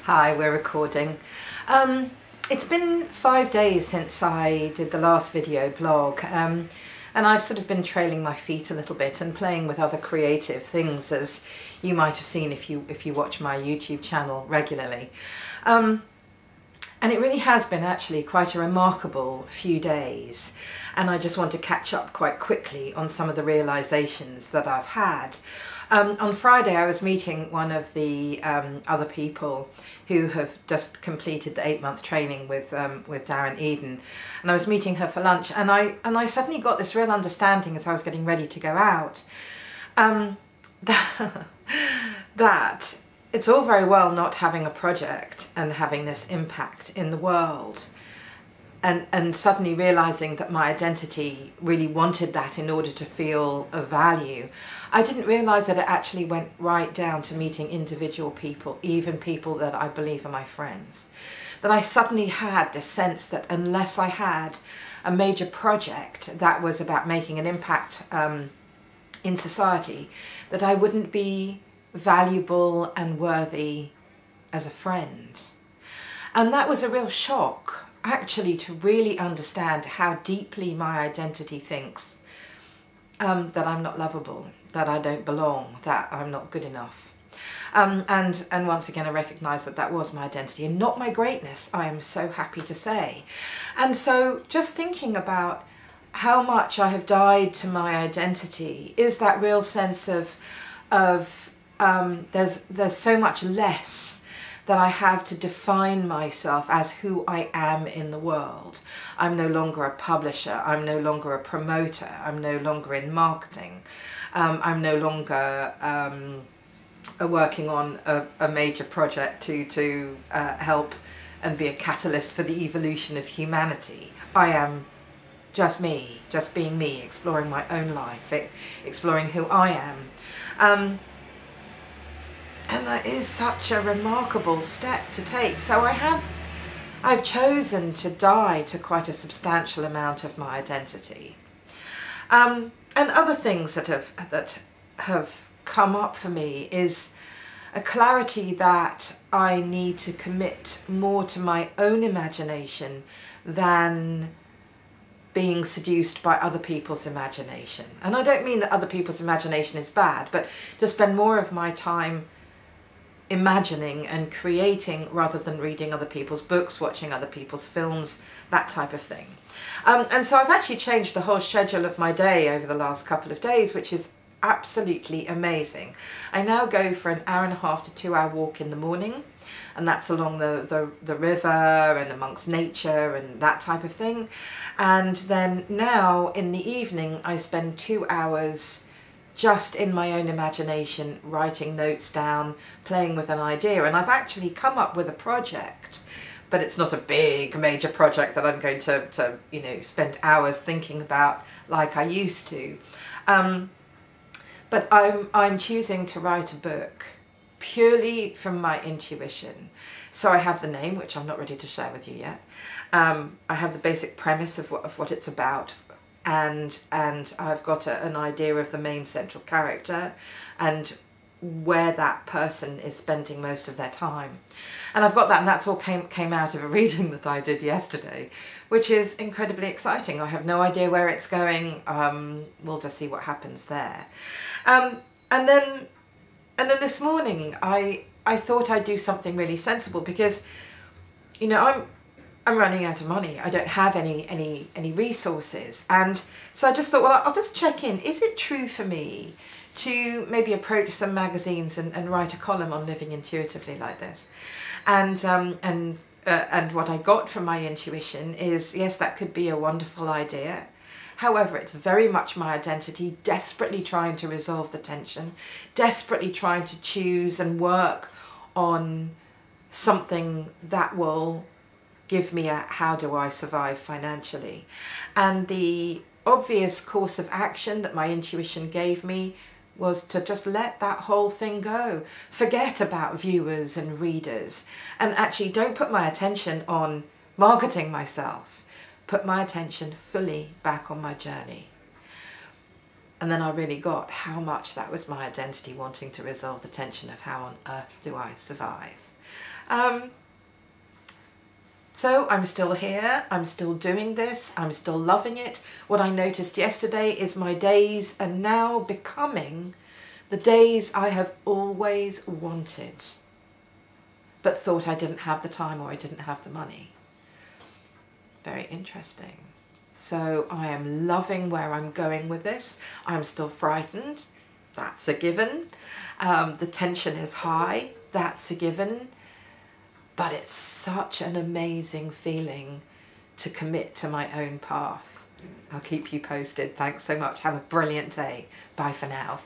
Hi, we're recording. It's been 5 days since I did the last video blog, and I've sort of been trailing my feet a little bit and playing with other creative things, as you might have seen if you watch my YouTube channel regularly. And it really has been actually quite a remarkable few days, and I just want to catch up quite quickly on some of the realizations that I've had. On Friday I was meeting one of the other people who have just completed the 8-month training with Darren Eden, and I was meeting her for lunch, and I suddenly got this real understanding as I was getting ready to go out, that it's all very well not having a project and having this impact in the world, and suddenly realising that my identity really wanted that in order to feel of value. I didn't realise that it actually went right down to meeting individual people, even people that I believe are my friends. That I suddenly had this sense that unless I had a major project that was about making an impact in society, that I wouldn't be valuable and worthy as a friend. And that was a real shock, actually, to really understand how deeply my identity thinks that I'm not lovable, that I don't belong, that I'm not good enough. And once again I recognise that that was my identity and not my greatness, I am so happy to say. And so just thinking about how much I have died to my identity is that real sense of there's so much less that I have to define myself as who I am in the world. I'm no longer a publisher, I'm no longer a promoter, I'm no longer in marketing, I'm no longer working on a major project to help and be a catalyst for the evolution of humanity. I am just me, just being me, exploring my own life, exploring who I am. And that is such a remarkable step to take. So I've chosen to die to quite a substantial amount of my identity. And other things that have come up for me is a clarity that I need to commit more to my own imagination than being seduced by other people's imagination. And I don't mean that other people's imagination is bad, but to spend more of my time imagining and creating rather than reading other people's books, watching other people's films, that type of thing. And so I've actually changed the whole schedule of my day over the last couple of days, which is absolutely amazing. I now go for an 1.5 to 2 hour walk in the morning, and that's along the river and amongst nature and that type of thing. And then now in the evening I spend 2 hours just in my own imagination, writing notes down, playing with an idea. And I've actually come up with a project, but it's not a big major project that I'm going to spend hours thinking about like I used to. But I'm choosing to write a book purely from my intuition. So I have the name, which I'm not ready to share with you yet. I have the basic premise of what it's about, and I've got an idea of the main central character and where that person is spending most of their time. And I've got that, and that's all came out of a reading that I did yesterday, which is incredibly exciting. I have no idea where it's going. We'll just see what happens there. And then this morning I thought I'd do something really sensible, because I'm running out of money. I don't have any resources. And so I just thought, well, I'll just check in. Is it true for me to maybe approach some magazines and write a column on living intuitively like this? And what I got from my intuition is, yes, that could be a wonderful idea. However, it's very much my identity, desperately trying to resolve the tension, desperately trying to choose and work on something that will give me a how do I survive financially. And the obvious course of action that my intuition gave me was to just let that whole thing go. Forget about viewers and readers, and actually don't put my attention on marketing myself. Put my attention fully back on my journey. And then I really got how much that was my identity wanting to resolve the tension of how on earth do I survive. So I'm still here, I'm still doing this, I'm still loving it. What I noticed yesterday is my days are now becoming the days I have always wanted, but thought I didn't have the time or I didn't have the money. Very interesting. So I am loving where I'm going with this. I'm still frightened. That's a given. The tension is high. That's a given. But it's such an amazing feeling to commit to my own path. I'll keep you posted. Thanks so much. Have a brilliant day. Bye for now.